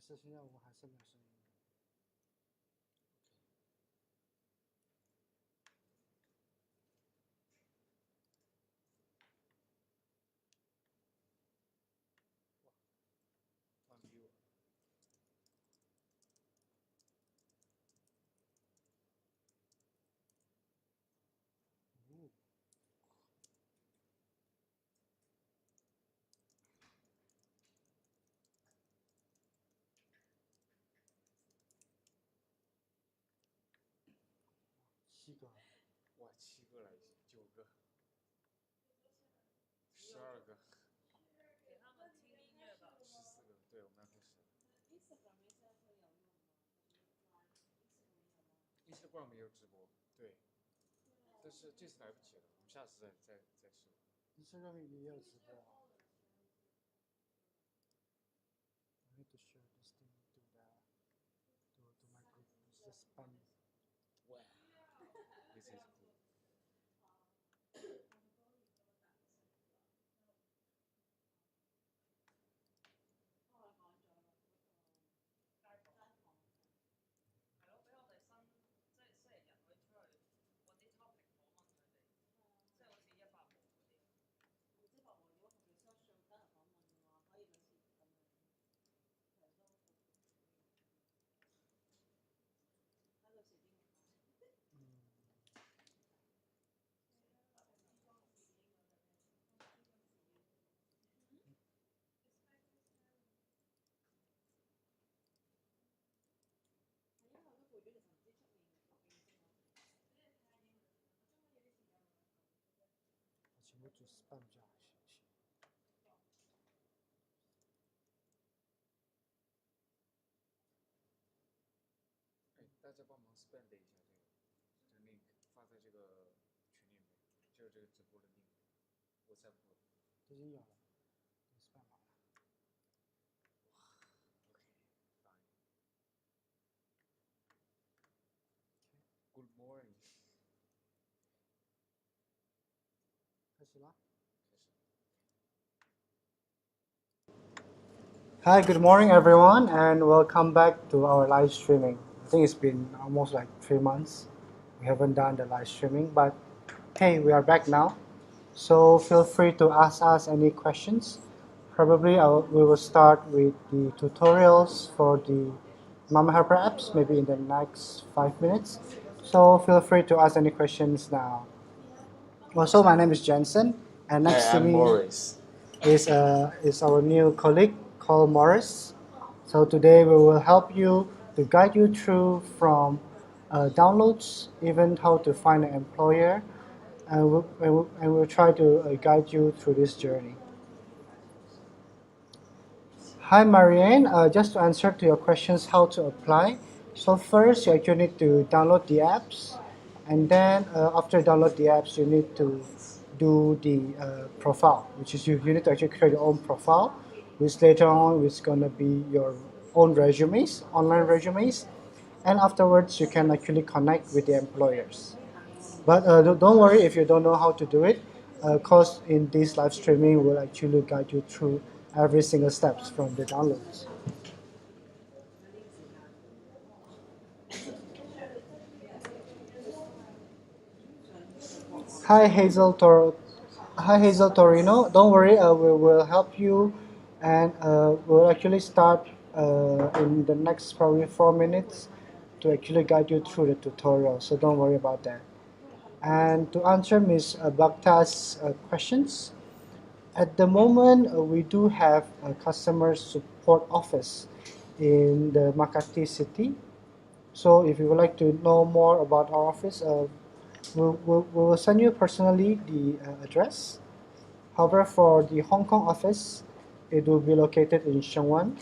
是现在我还是没有声音的。放给我。7个。哇，7个了，9个，12个。给他们听音乐吧。14个，对，我们要开始了。Instagram 没有直播，对，但是这次来不及了，我们下次再试。Instagram 也有直播。I need to share this thing to my group. It's just spam. Wow, this is cool. 係咯，俾我哋新即係星期日可以出去揾啲 topic 訪問佢哋，即係好似100毛嗰啲。100毛如果同佢 search 上得人訪問嘅話，可以類似咁樣。睇到時邊個睇？全部就 spam 就好。哎，大家帮忙 spam 一下这个 link 发在这个群里面，就是这个直播的 link，WhatsApp 已经有了 ，spam 好了。OK，fine。Good morning。开始啦。开始。Hi, good morning, everyone, and welcome back to our live streaming. I think it's been almost like 3 months. We haven't done the live streaming, but hey, we are back now. So feel free to ask us any questions. Probably we will start with the tutorials for the Mama Helper apps, maybe in the next 5 minutes. So feel free to ask any questions now. Also, my name is Jensen, and next to me Morris. is our new colleague called Morris. So today we will help you to guide you through from downloads, even how to find an employer, and we'll try to guide you through this journey. Hi Marianne, just to answer to your questions how to apply. So first you actually need to download the apps, and then after download the apps you need to do the profile, which is you need to actually create your own profile, which later on is going to be your own resumes, online resumes, and afterwards you can actually connect with the employers. But don't worry if you don't know how to do it, because in this live streaming we'll actually guide you through every single steps from the downloads. Hi Hazel Torino. Don't worry, we will help you, and we'll actually start in the next probably 4 minutes to actually guide you through the tutorial. So don't worry about that. And to answer Ms. Bhakta's questions, at the moment we do have a customer support office in the Makati city. So if you would like to know more about our office, we will send you personally the address. However, for the Hong Kong office, it will be located in Sheung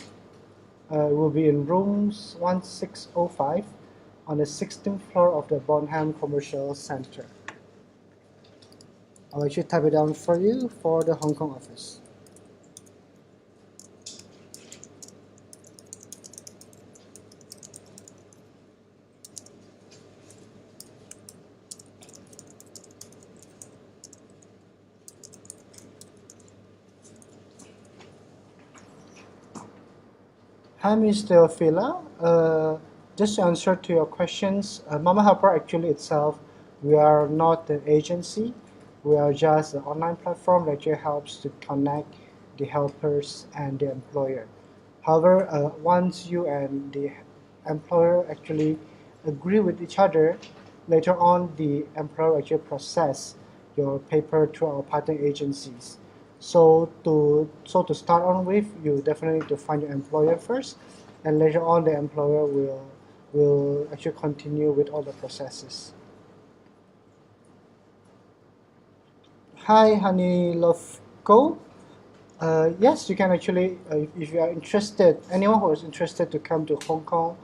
it will be in rooms 1605 on the 16th floor of the Bonham Commercial Center. I'll actually type it down for you for the Hong Kong office. Hi, Ms. Teofila. Just to answer to your questions, Mama Helper actually itself, we are not an agency. We are just an online platform that actually helps to connect the helpers and the employer. However, once you and the employer actually agree with each other, later on the employer actually process your paper through our partner agencies. So to start on with, you definitely need to find your employer first, and later on the employer will actually continue with all the processes. Hi, Honey Love Co. Yes, you can actually, if you are interested, anyone who is interested to come to Hong Kong,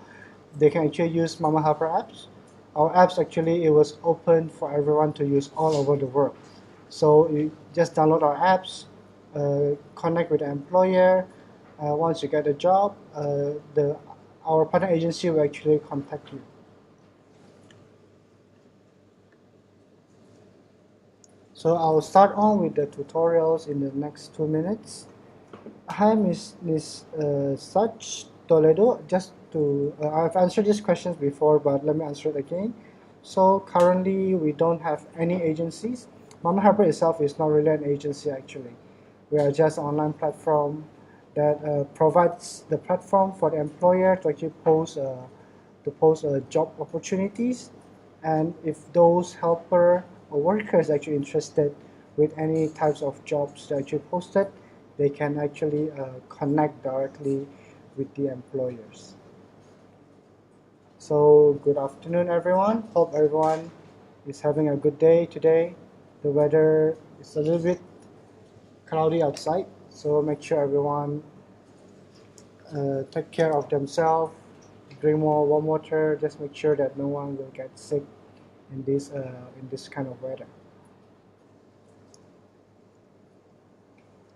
they can actually use Mama Helper apps. Our apps actually, it was open for everyone to use all over the world. So you just download our apps, connect with the employer. Once you get a job, our partner agency will actually contact you. So I'll start on with the tutorials in the next 2 minutes. Hi, Miss Sach Toledo. Just to I've answered these questions before, but let me answer it again. So currently, we don't have any agencies. Mama Helper itself is not really an agency actually. We are just an online platform that provides the platform for the employer to actually post job opportunities, and if those helper or workers are actually interested with any types of jobs that actually posted, they can actually connect directly with the employers. So good afternoon everyone. Hope everyone is having a good day today. The weather is a little bit cloudy outside, so make sure everyone take care of themselves, drink more warm water, just make sure that no one will get sick in this kind of weather.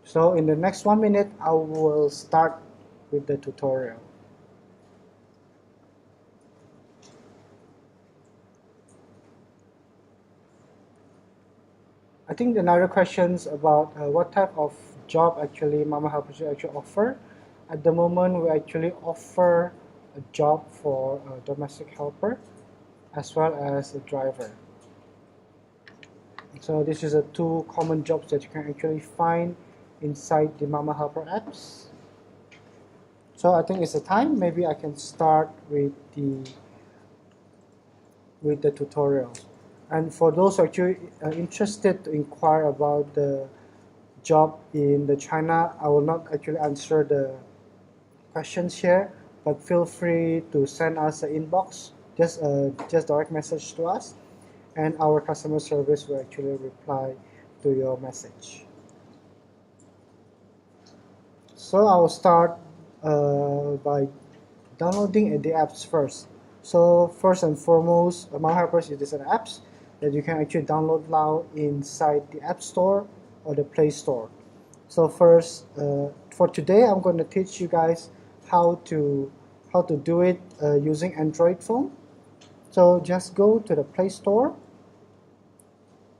So in the next 1 minute, I will start with the tutorial. I think another questions about what type of job actually Mama Helpers actually offer. At the moment, we actually offer a job for a domestic helper as well as a driver. So this is a two common jobs that you can actually find inside the Mama Helper apps. So I think it's a time. Maybe I can start with the tutorial. And for those actually interested to inquire about the job in the China, I will not actually answer the questions here, but feel free to send us an inbox, just direct message to us, and our customer service will actually reply to your message. So I will start by downloading the apps first. So first and foremost, Mama Helpers is an apps that you can actually download now inside the App Store or the Play Store. So first, for today, I'm going to teach you guys how to do it using Android phone. So just go to the Play Store.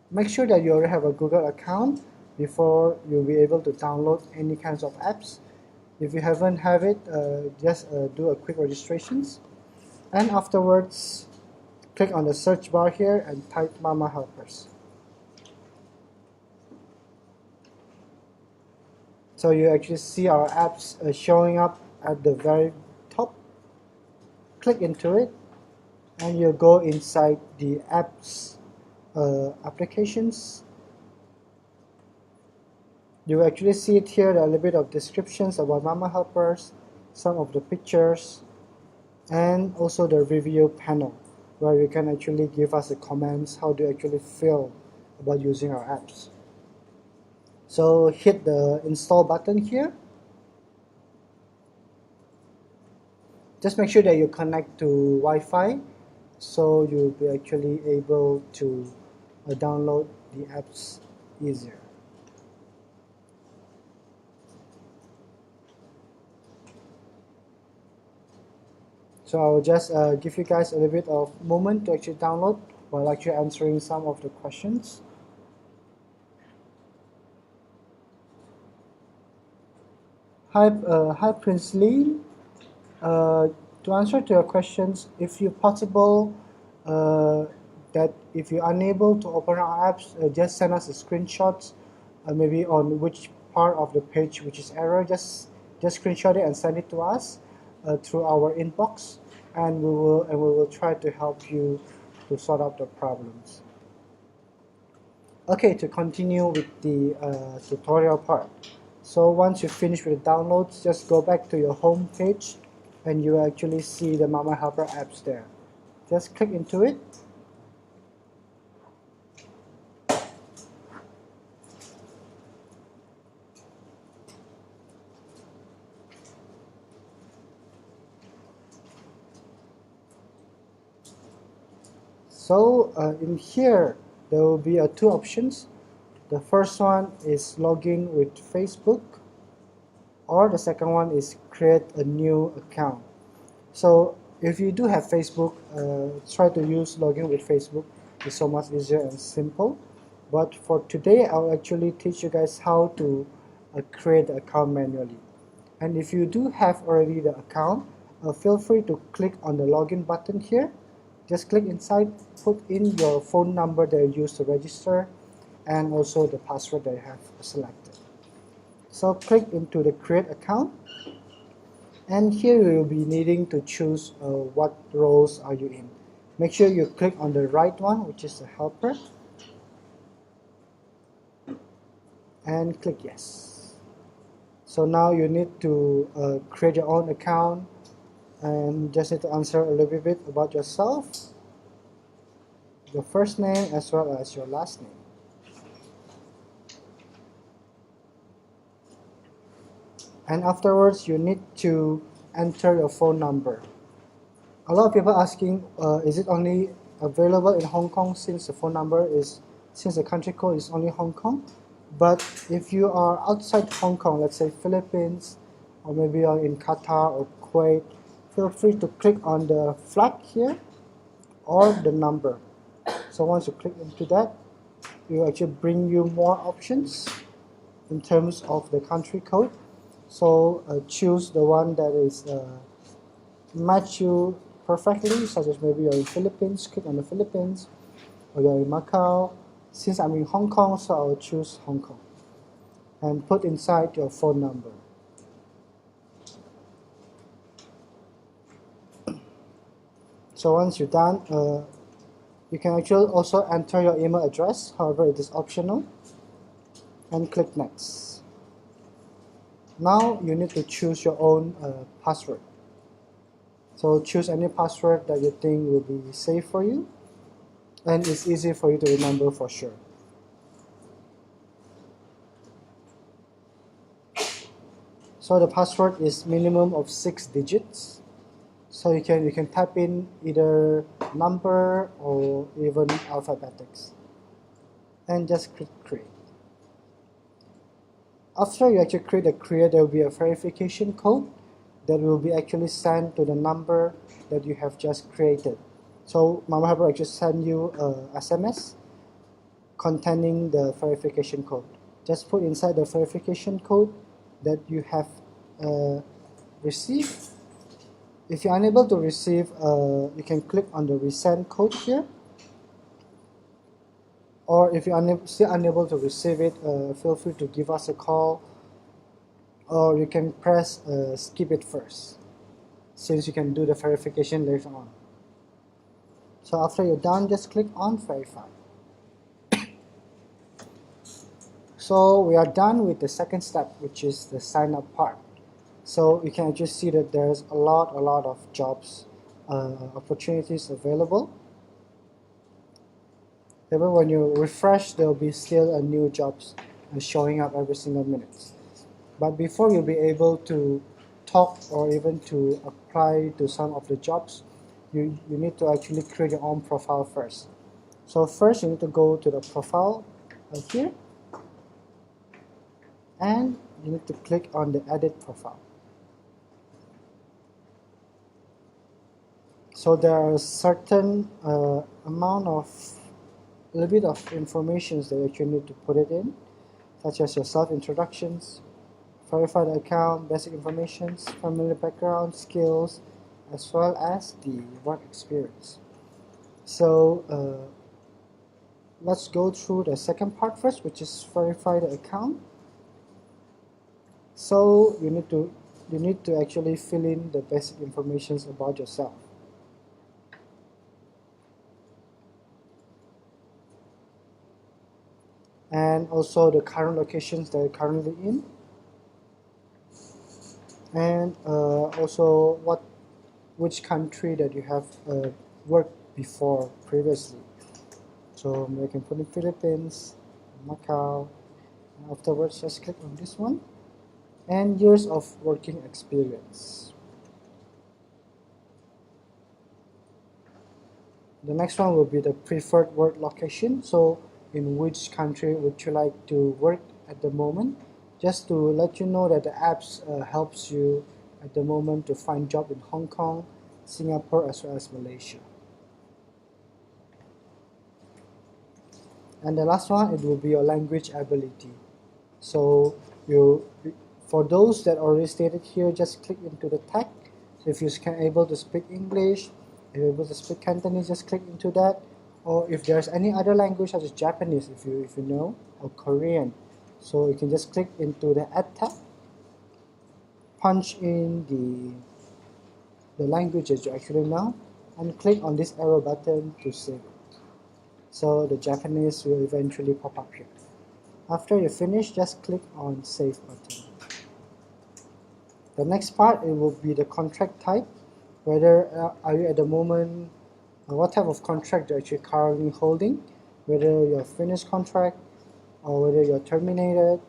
Make sure that you already have a Google account before you'll be able to download any kinds of apps. If you haven't have it, just do a quick registrations, and afterwards click on the search bar here and type Mama Helpers. So you actually see our apps showing up at the very top. Click into it and you go inside the apps applications. You actually see it here, a little bit of descriptions about Mama Helpers, some of the pictures, and also the review panel where you can actually give us the comments how do you actually feel about using our apps. So hit the install button here. Just make sure that you connect to Wi-Fi so you'll be actually able to download the apps easier. So I'll just give you guys a little bit of moment to actually download while actually answering some of the questions. Hi Prince Lee. To answer to your questions, if you possible that if you're unable to open our apps, just send us a screenshot, maybe on which part of the page which is error. Just screenshot it and send it to us through our inbox, and we will try to help you to sort out the problems. Okay, to continue with the tutorial part. So once you finish with the downloads, just go back to your home page and you actually see the Mama Helper apps there. Just click into it. So in here, there will be two options. The first one is login with Facebook, or the second one is create a new account. So if you do have Facebook, try to use login with Facebook. It's so much easier and simple. But for today, I'll actually teach you guys how to create the account manually. And if you do have already the account, feel free to click on the login button here. Just click inside, put in your phone number that you used to register, and also the password that you have selected. So click into the create account, and here you will be needing to choose what roles are you in. Make sure you click on the right one, which is the helper, and click yes. So now you need to create your own account, and just need to answer a little bit about yourself, your first name as well as your last name. And afterwards, you need to enter your phone number. A lot of people asking, is it only available in Hong Kong since the phone number is, since the country code is only Hong Kong? But if you are outside Hong Kong, let's say Philippines, or maybe you're in Qatar or Kuwait, feel free to click on the flag here or the number. So once you click into that, it will actually bring you more options in terms of the country code. So choose the one that is match you perfectly, such as maybe you're in Philippines, click on the Philippines, or you're in Macau. Since I'm in Hong Kong, so I'll choose Hong Kong. And put inside your phone number. So once you're done, you can actually also enter your email address, however it is optional, and click next. Now you need to choose your own password. So choose any password that you think will be safe for you, and it's easy for you to remember for sure. So the password is minimum of 6 digits. So you can type in either number or even alphabetics, and just click create. After you actually create, there will be a verification code that will be actually sent to the number that you have just created. So Mama Helper actually send you a SMS containing the verification code. Just put inside the verification code that you have received. If you're unable to receive, you can click on the resend code here. Or if you're still unable to receive it, feel free to give us a call, or you can press skip it first, since you can do the verification later on. So after you're done, just click on verify. So we are done with the second step, which is the sign up part. So you can just see that there's a lot of jobs opportunities available. Even when you refresh, there will be still new jobs showing up every single minute. But before you'll be able to talk or even to apply to some of the jobs, you need to actually create your own profile first. So first you need to go to the profile here, and you need to click on the edit profile. So there are a certain amount of a little bit of information that you actually need to put it in, such as your self-introductions, verify the account, basic information, family background, skills, as well as the work experience. So let's go through the second part first, which is verify the account. So you need to actually fill in the basic information about yourself. And also the current locations that you're currently in, and also which country that you have worked before previously. So you can put in Philippines, Macau, and afterwards just click on this one, and years of working experience. The next one will be the preferred work location. So in which country would you like to work at the moment? Just to let you know that the apps helps you at the moment to find job in Hong Kong, Singapore, as well as Malaysia. And the last one, it will be your language ability. So for those that already stated here, just click into the tag. So if you're able to speak English, if you're able to speak Cantonese, just click into that. Or if there's any other language such as Japanese, if you know, or Korean, so you can just click into the add tab, punch in the languages you actually know, and click on this arrow button to save it. So the Japanese will eventually pop up here. After you finish, just click on save button. The next part, it will be the contract type. Whether are you at the moment, what type of contract you're actually currently holding, whether you're finished contract or whether you're terminated.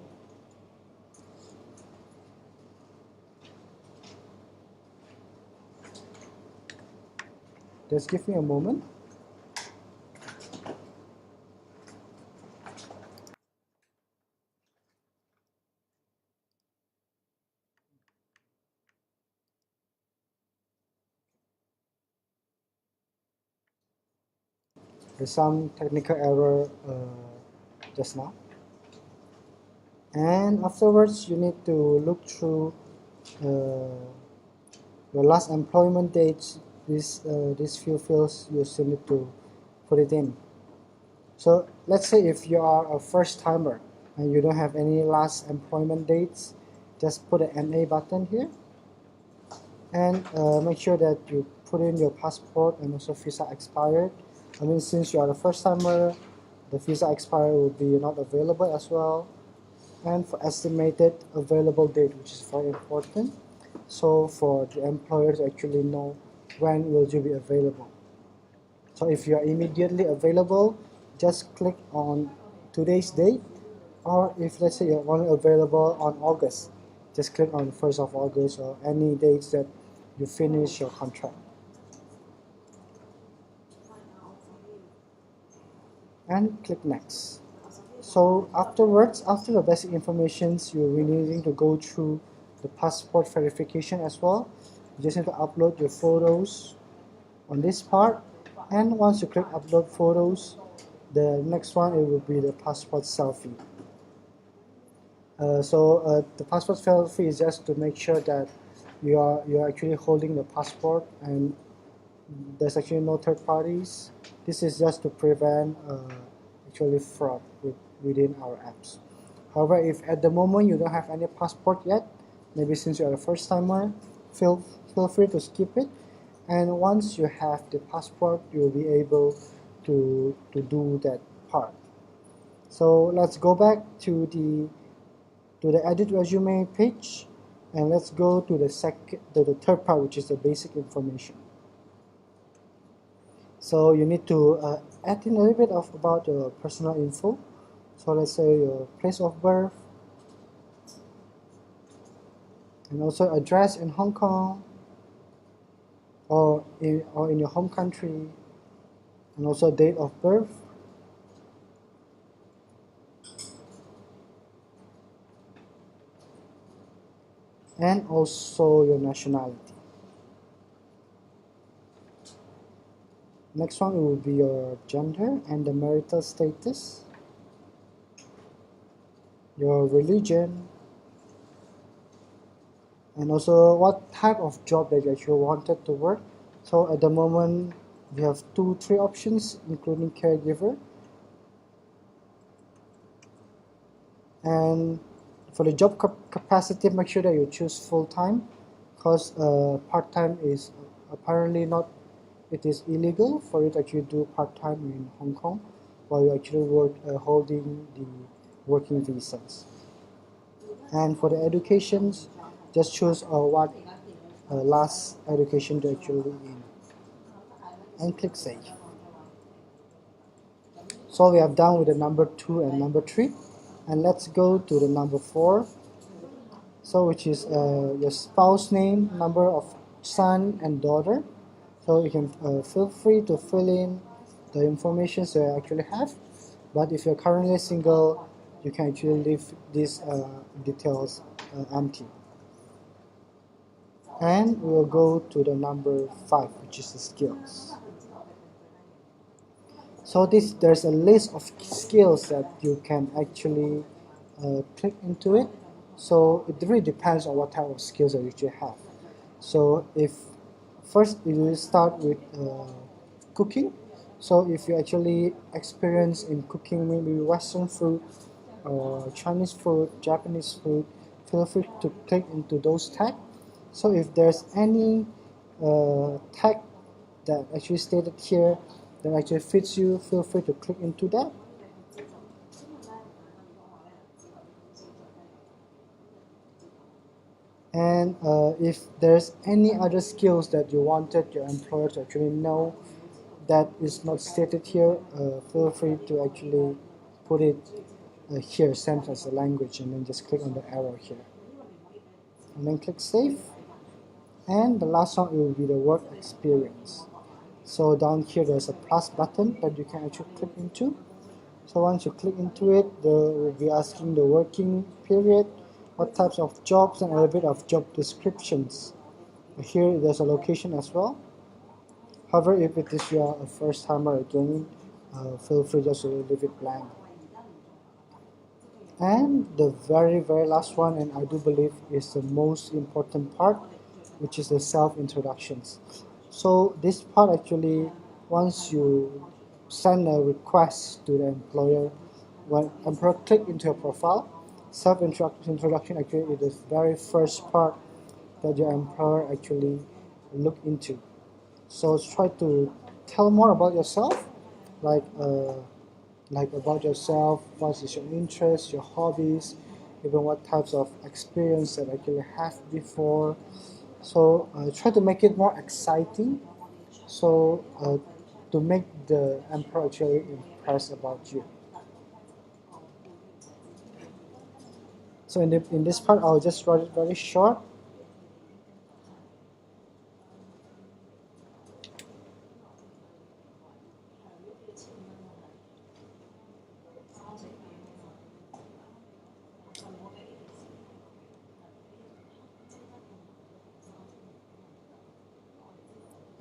Just give me a moment. There's some technical error just now. And afterwards, you need to look through your last employment dates. These few fields you still need to put it in. So let's say if you are a first timer and you don't have any last employment dates, just put an NA button here, and make sure that you put in your passport and also visa expired. I mean, since you are a first timer, the visa expired will be not available as well. And for estimated available date, which is very important, so for the employer to actually know when will you be available. So if you are immediately available, just click on today's date, or if let's say you're only available on August, just click on 1st of August or any dates that you finish your contract. And click next. So afterwards, after the basic informations, you're really needing to go through the passport verification as well. You just need to upload your photos on this part, and once you click upload photos, the next one it will be the passport selfie. The passport selfie is just to make sure that you're actually holding the passport and there's actually no third parties. This is just to prevent actually fraud within our apps. However, if at the moment you don't have any passport yet, maybe since you're a first timer, feel free to skip it. And once you have the passport, you'll be able to do that part. So let's go back to the edit resume page, and let's go to the third part, which is the basic information. So you need to add in a little bit of about your personal info. So let's say your place of birth, and also address in Hong Kong or in your home country, and also date of birth, and also your nationality. Next one will be your gender and the marital status, your religion, and also what type of job that you actually wanted to work. So at the moment we have 3 options, including caregiver. And for the job capacity, make sure that you choose full-time, because part-time is apparently not, it is illegal for you to actually do part-time in Hong Kong while you actually holding the working visas. And for the educations, just choose what last education to actually in, and click save. So we have done with the number 2 and number 3, and let's go to the number 4. So which is your spouse name, number of son and daughter. So you can feel free to fill in the information that you actually have. But if you're currently single, you can actually leave these details empty. And we will go to the number 5, which is the skills. So there's a list of skills that you can actually click into it. So it really depends on what type of skills that you actually have. So if first you will start with cooking. So if you actually experience in cooking maybe Western food or Chinese food, Japanese food, feel free to click into those tags. So if there's any tag that actually stated here that actually fits you, feel free to click into that. And if there's any other skills that you wanted your employer to actually know that is not stated here, feel free to actually put it here, sent as a language, and then just click on the arrow here. And then click save. And the last one will be the work experience. So down here there's a plus button that you can actually click into. So once you click into it, they will be asking the working period, what types of jobs, and a little bit of job descriptions. Here there's a location as well. However, if it is your first timer again, feel free just to leave it blank. And the very last one, and I do believe is the most important part, which is the self-introductions. So this part actually, once you send a request to the employer, when employer click into your profile, self-introduction actually is the very first part that your employer actually look into. So try to tell more about yourself, like about yourself, what is your interest, your hobbies, even what types of experience that actually have before. So try to make it more exciting. So to make the employer actually impressed about you. So in this part, I'll just write it very short.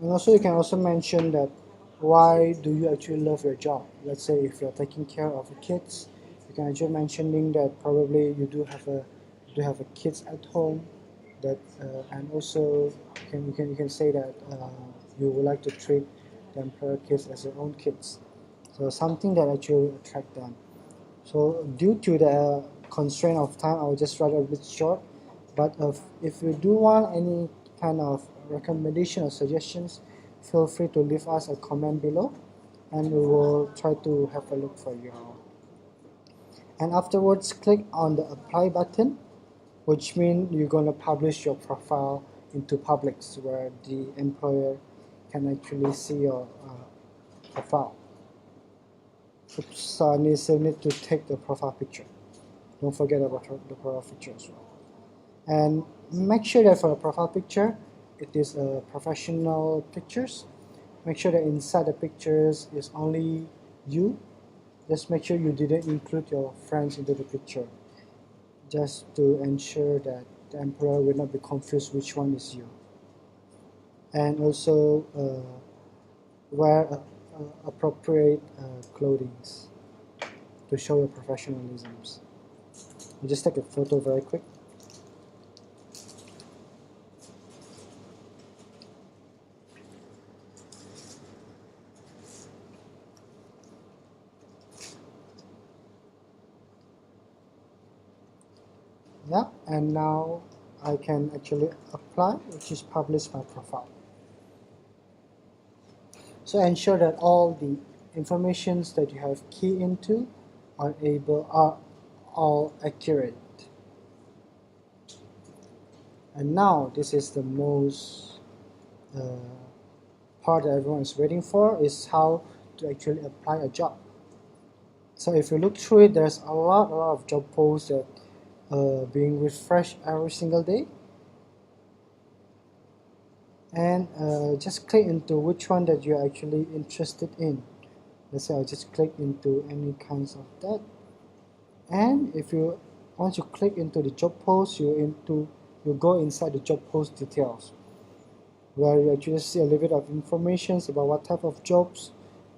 And also you can also mention that why do you actually love your job? Let's say if you're taking care of the kids, you can actually mentioning that probably you do have a kids at home, that and also you can say that you would like to treat the employer kids as your own kids. So something that actually attract them. So due to the constraint of time, I will just write a bit short. But if you do want any kind of recommendation or suggestions, feel free to leave us a comment below, and we will try to have a look for you. And afterwards, click on the apply button, which means you're going to publish your profile into public, where the employer can actually see your profile. Oops, so I need to take the profile picture. Don't forget about the profile picture as well. And make sure that for the profile picture, it is professional pictures. Make sure that inside the pictures is only you. Just make sure you didn't include your friends into the picture, just to ensure that the employer will not be confused which one is you. And also wear appropriate clothing to show your professionalism. You just take a photo very quick. Yeah, and now I can actually apply, which is publish my profile. So ensure that all the informations that you have key into are all accurate. And now this is the most uh, part that everyone is waiting for, is how to actually apply a job. So if you look through it, there's a lot of job posts that being refreshed every single day. And just click into which one that you're actually interested in. Let's say I'll just click into any kinds of that. And if you once you click into the job post, you go inside the job post details, where you actually see a little bit of information about what type of jobs,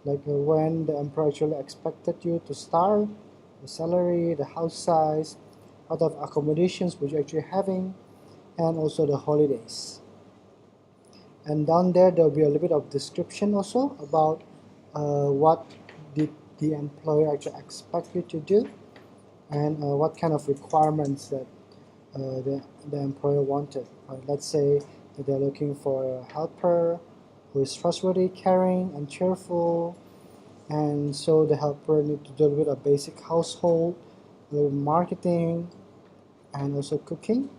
like when the employer actually expected you to start, the salary, the house size, what type of accommodations which you're actually having, and also the holidays. And down there will be a little bit of description also about what did the employer actually expect you to do, and what kind of requirements that the employer wanted. Let's say that they're looking for a helper who is trustworthy, caring, and cheerful, and so the helper need to do with a basic household, marketing, and also cooking,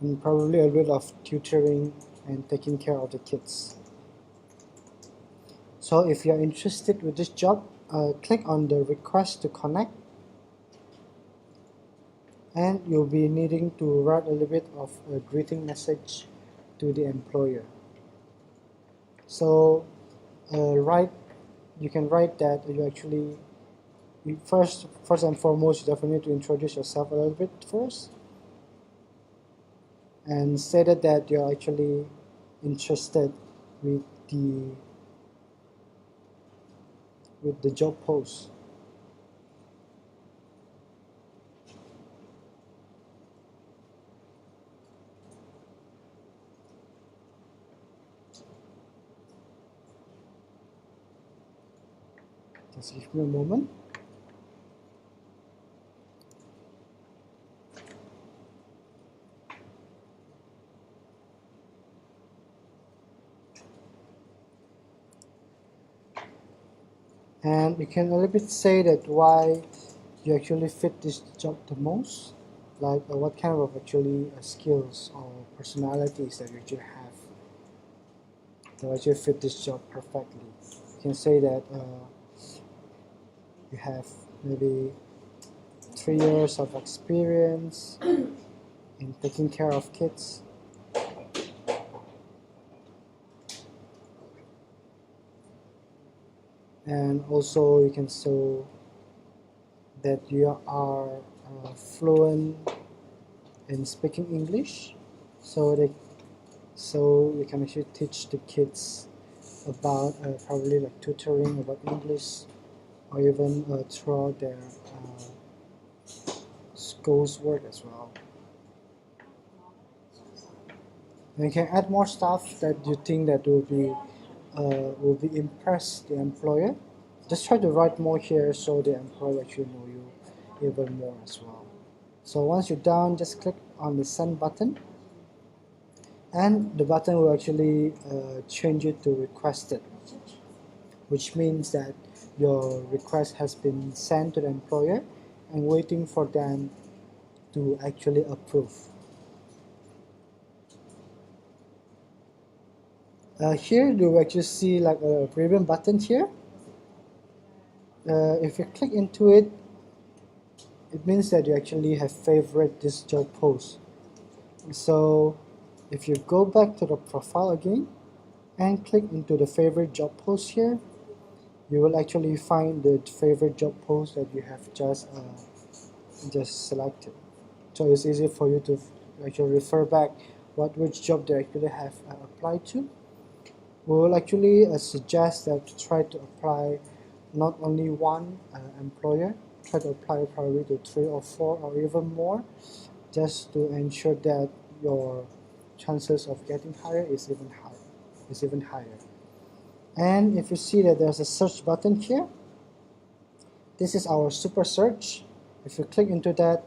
and probably a little bit of tutoring and taking care of the kids. So if you're interested with this job, click on the request to connect, and you'll be needing to write a little bit of a greeting message to the employer. So you can write that first and foremost, you definitely need to introduce yourself a little bit first, and stated that you're actually interested with the job post. Just give me a moment. And you can a little bit say that why you actually fit this job the most, like what kind of actually skills or personalities that you actually have that actually fit this job perfectly. You can say that you have maybe 3 years of experience in taking care of kids, and also you can show that you are fluent in speaking English, so you can actually teach the kids about probably like tutoring about English, or even throughout their school's work as well. And you can add more stuff that you think that will be impress the employer. Just try to write more here so the employer actually know you even more as well. So once you're done, just click on the send button, and the button will actually change it to requested, which means that your request has been sent to the employer and waiting for them to actually approve. Here you will actually see like a ribbon button here. If you click into it, it means that you actually have favorite this job post. So if you go back to the profile again and click into the favorite job post here, you will actually find the favorite job post that you have just selected. So it's easy for you to actually refer back which job they actually have applied to. We will actually suggest that to try to apply not only one employer, try to apply probably to 3 or 4 or even more, just to ensure that your chances of getting hired is even higher. And if you see that there's a search button here, this is our super search. If you click into that,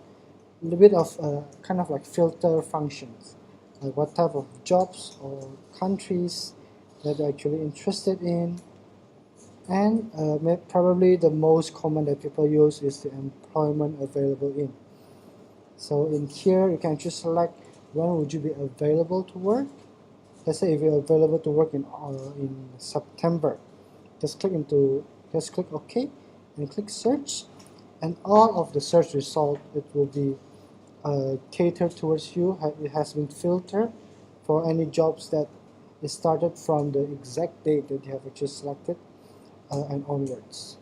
little bit of kind of like filter functions, like what type of jobs or countries that they're actually interested in, and probably the most common that people use is the employment available in. So in here you can just select when would you be available to work. Let's say if you're available to work in September, just click OK and click search, and all of the search result it will be catered towards you. It has been filtered for any jobs that is started from the exact date that you have actually selected and onwards.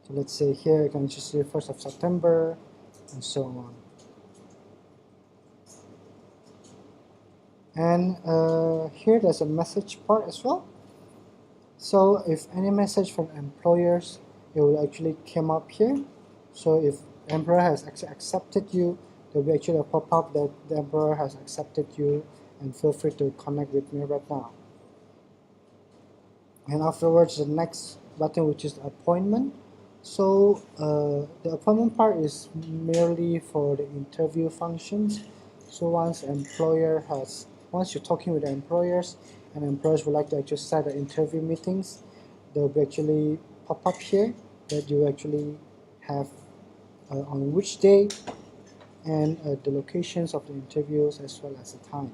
So let's say here you can just see 1st of September and so on. And here there's a message part as well. So if any message from employers, it will actually come up here. So if employer has accepted you, there will be actually a pop-up that the employer has accepted you, and feel free to connect with me right now. And afterwards, the next button, which is appointment. So the appointment part is merely for the interview functions. So once you're talking with the employers, and employers would like to actually set the interview meetings, they'll be actually pop up here that you actually have on which day, and the locations of the interviews as well as the time.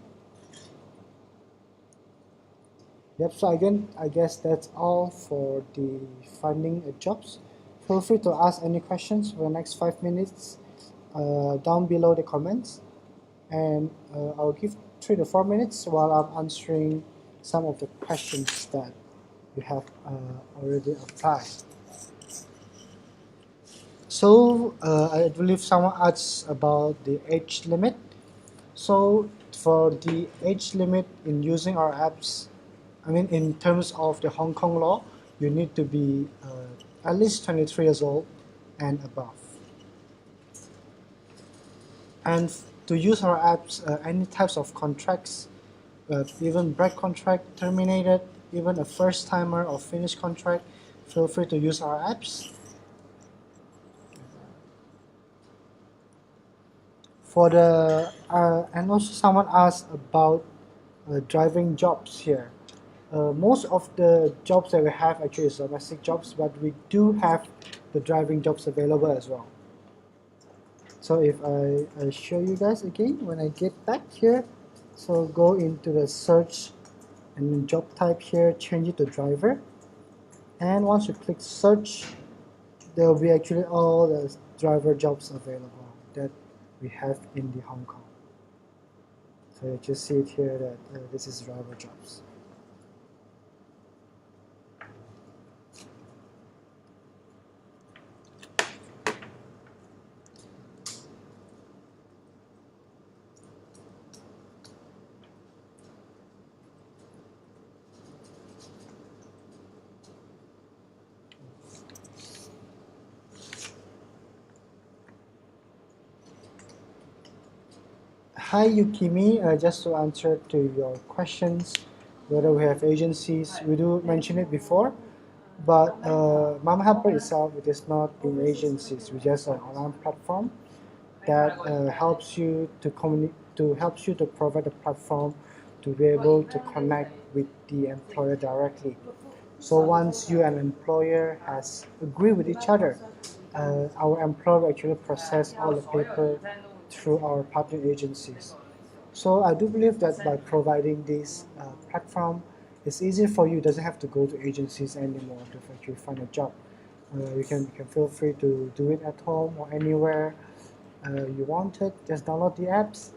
Yep, so again, I guess that's all for the finding jobs. Feel free to ask any questions for the next 5 minutes down below the comments, and I'll give 3 to 4 minutes while I'm answering some of the questions that you have already applied. So I believe someone asked about the age limit. So for the age limit in using our apps, I mean in terms of the Hong Kong law, you need to be at least 23 years old and above. And to use our apps, any types of contracts, even break contract, terminated, even a first timer or finished contract, feel free to use our apps. For the and also someone asked about driving jobs here. Most of the jobs that we have actually is domestic jobs, but we do have the driving jobs available as well. So if I show you guys again when I get back here, so go into the search and job type here, change it to driver, and once you click search, there will be actually all the driver jobs available that we have in the Hong Kong. So you just see it here that this is driver jobs. Hi Yukimi, just to answer to your questions, whether we have agencies, we do mention it before, but Mama Helper itself, it is not in agencies, we just an online platform that helps you to provide a platform to be able to connect with the employer directly. So once you and employer has agreed with each other, our employer actually process all the paper through our partner agencies. So I do believe that by providing this platform, it's easier for you. It doesn't have to go to agencies anymore to actually find a job. You can feel free to do it at home or anywhere you want it. Just download the apps,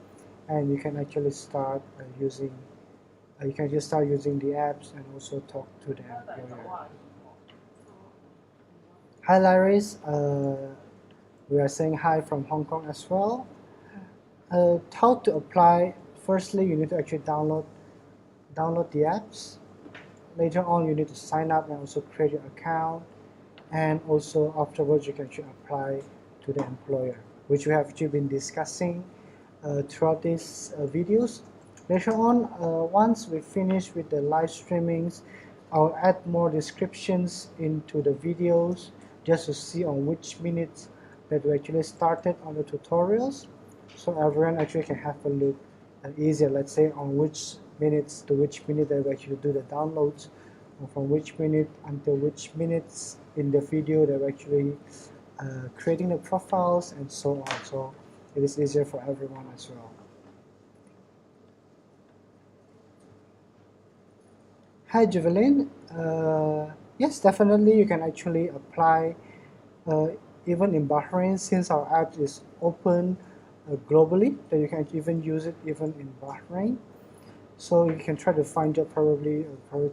and you can actually start using. You can just start using the apps and also talk to the employer. Hi, Laris. We are saying hi from Hong Kong as well. How to apply? Firstly, you need to actually download the apps. Later on, you need to sign up and also create your account. And also afterwards, you can actually apply to the employer, which we have actually been discussing throughout these videos. Later on, once we finish with the live streamings, I'll add more descriptions into the videos just to see on which minutes that we actually started on the tutorials, so everyone actually can have a look easier, let's say on which minutes to which minute they will actually do the downloads, and from which minute until which minutes in the video they're actually creating the profiles and so on. So it is easier for everyone as well. Hi, Javelin. Yes, definitely you can actually apply uh, even in Bahrain, since our app is open globally, that you can even use it even in Bahrain. So you can try to find job probably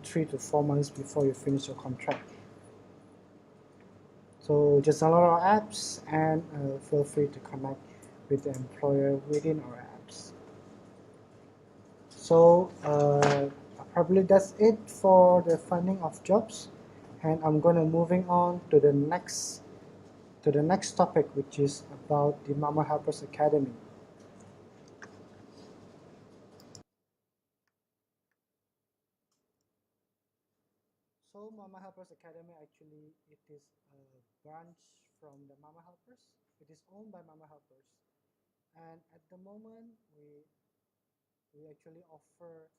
3 to 4 months before you finish your contract. So just download our apps and feel free to connect with the employer within our apps. So probably that's it for the finding of jobs, and I'm gonna moving on to the next topic, which is about the Mama Helpers Academy. So Mama Helpers Academy actually it is a branch from the Mama Helpers. It is owned by Mama Helpers, and at the moment we actually offer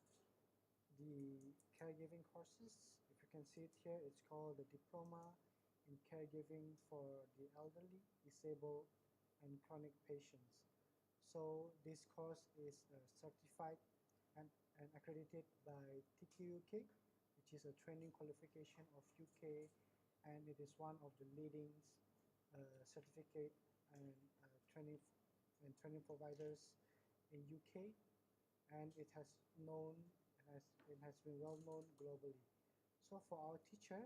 the caregiving courses. If you can see it here, it's called the Diploma in Caregiving for the Elderly, Disabled, and Chronic Patients. So this course is certified and accredited by TQUK, which is a training qualification of UK, and it is one of the leading certificate and training providers in UK, and it has known it has been well known globally. So for our teacher,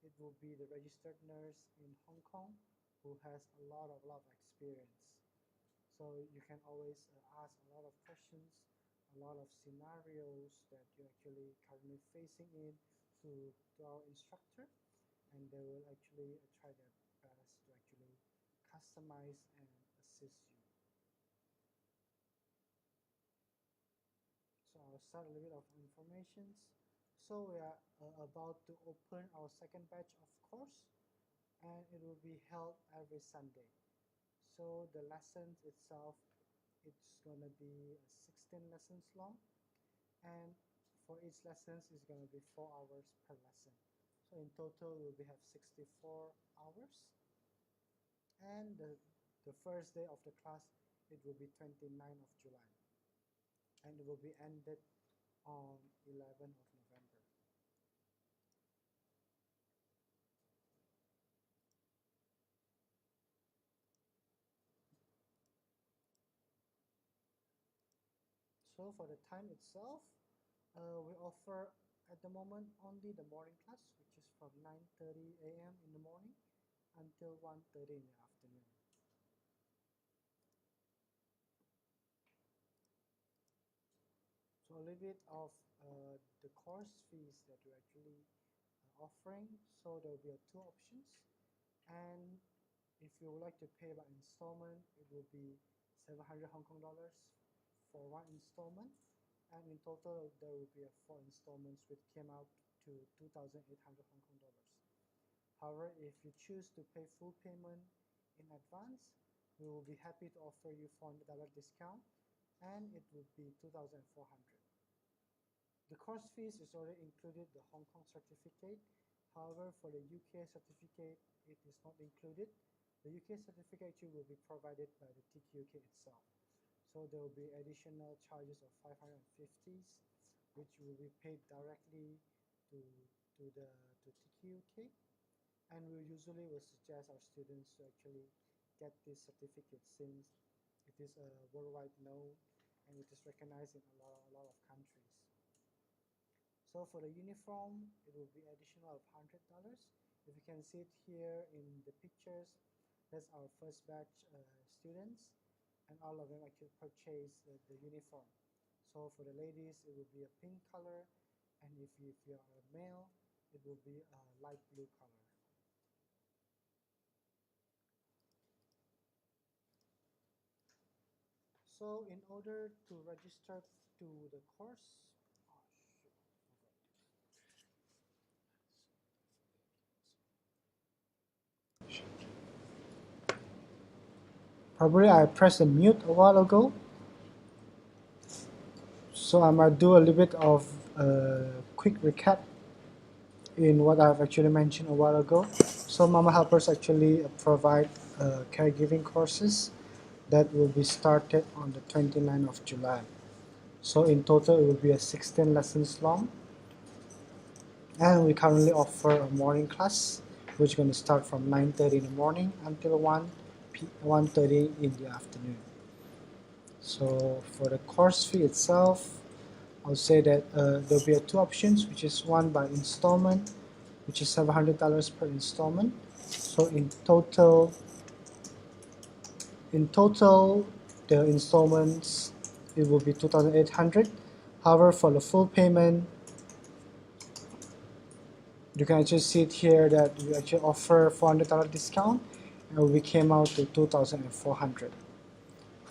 it will be the registered nurse in Hong Kong who has a lot of experience. So you can always ask a lot of questions, a lot of scenarios that you're actually currently facing in to our instructor, and they will actually try their best to actually customize and assist you. So I'll start a little bit of information. So we are about to open our second batch of course, and it will be held every Sunday. So the lessons itself, it's gonna be 16 lessons long, and for each lessons is gonna be 4 hours per lesson. So in total, we'll have 64 hours, and the first day of the class, it will be 29th of July, and it will be ended on 11th of November. So for the time itself, we offer at the moment only the morning class, which is from 9:30 a.m. in the morning until 1:30 in the afternoon. So a little bit of the course fees that we're actually offering. So there will be two options, and if you would like to pay by installment, it will be 700 Hong Kong dollars for one installment, and in total there will be 4 installments, which came out to 2,800 Hong Kong dollars. However, if you choose to pay full payment in advance, we will be happy to offer you $400 discount, and it would be 2,400. The course fees is already included the Hong Kong certificate. However, for the UK certificate, it is not included. The UK certificate actually will be provided by the TQK itself. So there will be additional charges of 550s, which will be paid directly to to TQK. And we usually will suggest our students to actually get this certificate, since it is worldwide known and it is recognized in a lot of countries. So for the uniform, it will be additional of $100. If you can see it here in the pictures, that's our first batch students, and all of them actually purchase the uniform. So for the ladies, it will be a pink color, and if you are a male, it will be a light blue color. So in order to register to the course, oh shoot, Probably I pressed the mute a while ago, so I might do a little bit of a quick recap in what I've actually mentioned a while ago. So Mama Helpers actually provide caregiving courses that will be started on the 29th of July. So in total it will be a 16 lessons long, and we currently offer a morning class which is going to start from 9:30 in the morning until 1:30 in the afternoon. So for the course fee itself, I'll say that there'll be two options, which is one by installment, which is $700 per installment. So in total, the installments it will be 2,800. However, for the full payment, you can actually see it here that we actually offer $400 discount, and we came out to 2,400.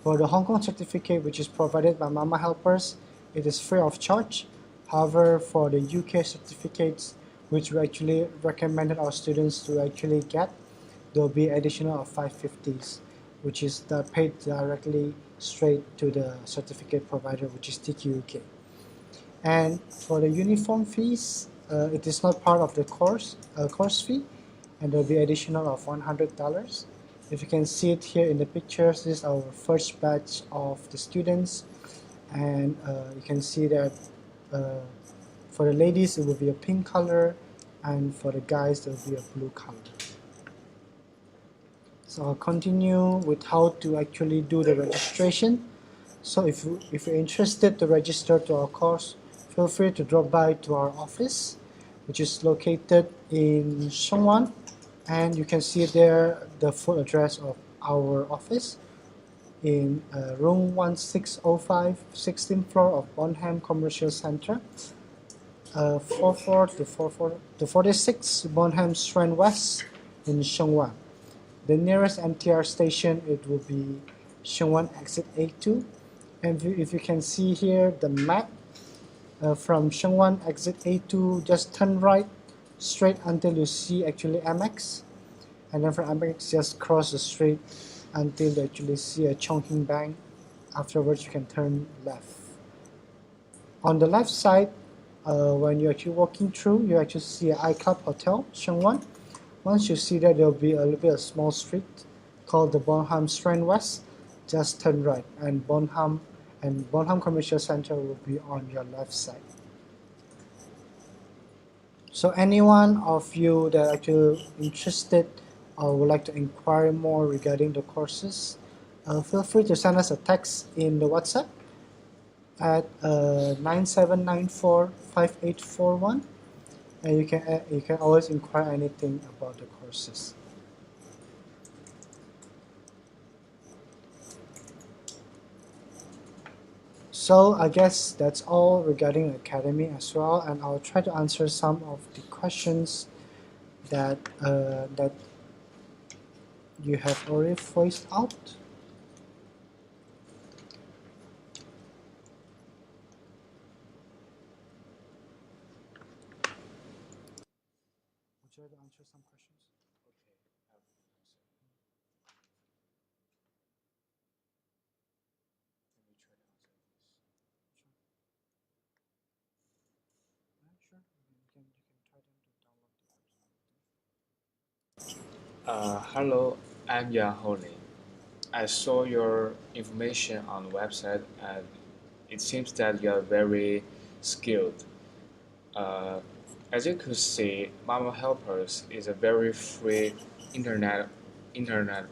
For the Hong Kong certificate, which is provided by Mama Helpers, it is free of charge. However, for the UK certificates, which we actually recommended our students to actually get, there will be additional of 550s, which is paid directly straight to the certificate provider, which is TQUK. And for the uniform fees, it is not part of the course fee, and there will be additional of $100. If you can see it here in the pictures, this is our first batch of the students, and you can see that for the ladies it will be a pink color, and for the guys there will be a blue color. So I'll continue with how to actually do the registration. So if you're interested to register to our course, feel free to drop by to our office, which is located in Shengwan, and you can see there the full address of our office in room 1605, 16th floor of Bonham Commercial Center, 44 to 46 Bonham Strand West in Shengwan. The nearest MTR station, it will be Shengwan exit A2. And if you can see here the map, from Shengwan exit A2, just turn right straight until you see actually MX, and then from MX just cross the street until you actually see a Chongqing Bank. Afterwards you can turn left. On the left side, when you're actually walking through, you actually see an iClub Hotel, Shengwan. Once you see that, there will be a little bit of small street called the Bonham Strand West. Just turn right, and Bonham Commercial Center will be on your left side. So anyone of you that are actually interested or would like to inquire more regarding the courses, feel free to send us a text in the WhatsApp at 97945841, and you can always inquire anything about the courses. So I guess that's all regarding the academy as well, and I'll try to answer some of the questions that you have already voiced out. Would you like to answer some questions? Okay, I will answer. Let me try to answer this. Sure. You can try them to download the apps. Hello, I'm Yang Holin. I saw your information on the website, and it seems that you are very skilled. Uh, as you could see, Mama Helpers is a very free internet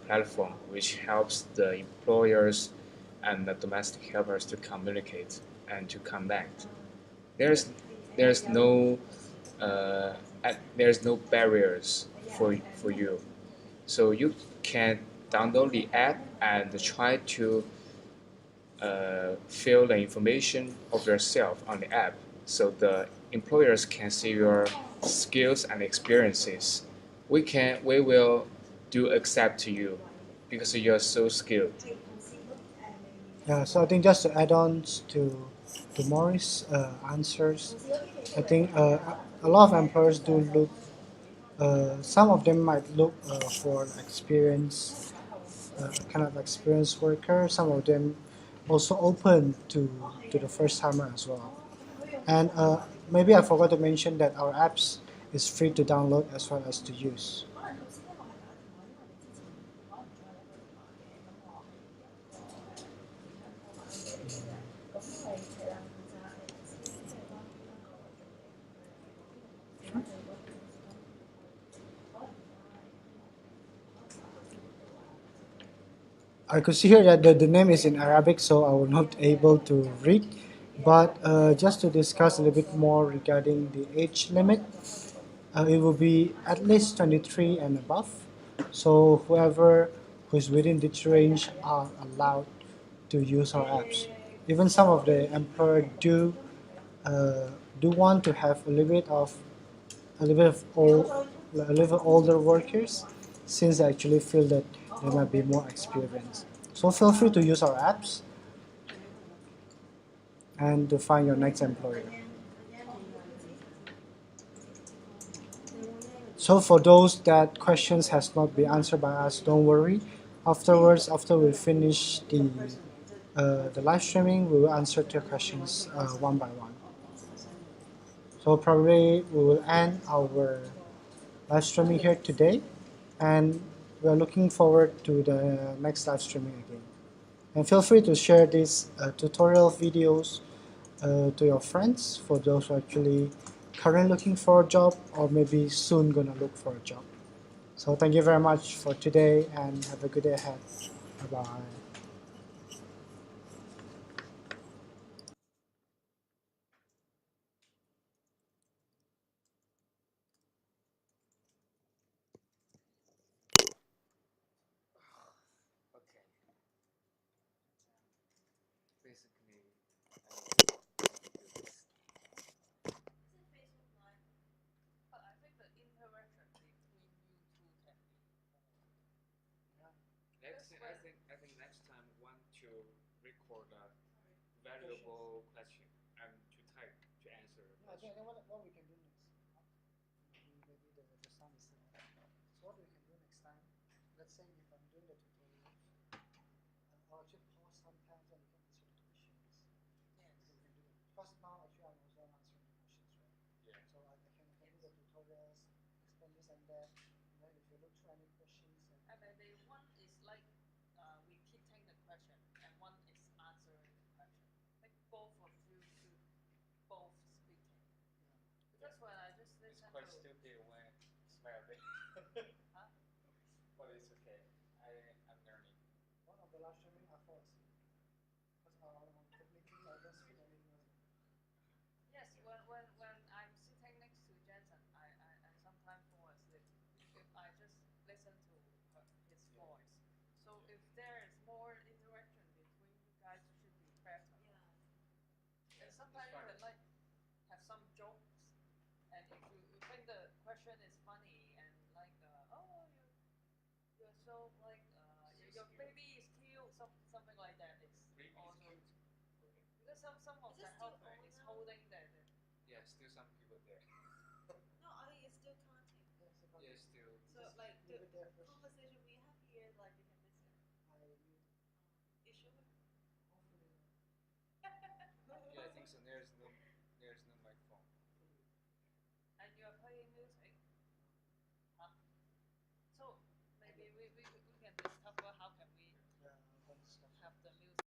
platform which helps the employers and the domestic helpers to communicate and to connect. There's there's no there's no barriers for you, so you can download the app and try to fill the information of yourself on the app, so the employers can see your skills and experiences. We will do accept to you because you are so skilled. Yeah, so I think just to add on to Maurice's answers, I think a lot of employers do look. Some of them might look for experience kind of experienced worker. Some of them also open to the first timer as well. And maybe I forgot to mention that our apps is free to download as well as to use. I could see here that the name is in Arabic, so I will not able to read. But just to discuss a little bit more regarding the age limit, it will be at least 23 and above. So whoever who's within this range are allowed to use our apps. Even some of the employer uh, do want to have a little bit of a little older workers, since I actually feel that they might be more experienced. So feel free to use our apps and to find your next employer. So for those that questions has not been answered by us, don't worry. Afterwards, after we finish the live streaming, we will answer your questions one by one. So probably we will end our live streaming here today, and we are looking forward to the next live streaming again. And feel free to share these tutorial videos to your friends for those who are actually currently looking for a job or maybe soon gonna look for a job. So thank you very much for today and have a good day ahead. Bye bye. Okay. Basically, But I think the interaction between you two can be I think next time want to record a valuable question and to type to answer a No, I question. think what we can do next. Maybe the sound is still on. So what we can do next time, let's say if I'm doing the tutorials, I'll actually pause sometimes and you can answer the questions. yes. We can do it. Because now actually I'm also answering the questions, right? Yeah. So I can do the tutorials, explain this and that. And then if you look through any questions And maybe one is like repeating the question, and one is answering the question. Like both of you should both speaking. Because when I just It's listen quite to stupid when smell it. huh? But it's okay. I'm learning. one of the live streaming I fall asleep. Because technically I don't speak any English. Yes, when I'm sitting next to Jensen, I sometimes fall asleep if I just listen to his voice. So if there is more interaction between you guys, it should be better. And sometimes you can like have some jokes, and if you think the question is funny and like oh you're so like your baby is cute, something like that is also because some of the helper is holding the Yeah, still some people there. Yeah, still. Leave it there first. I will. Hopefully. Yeah, I think so. There's no microphone. and you are playing music.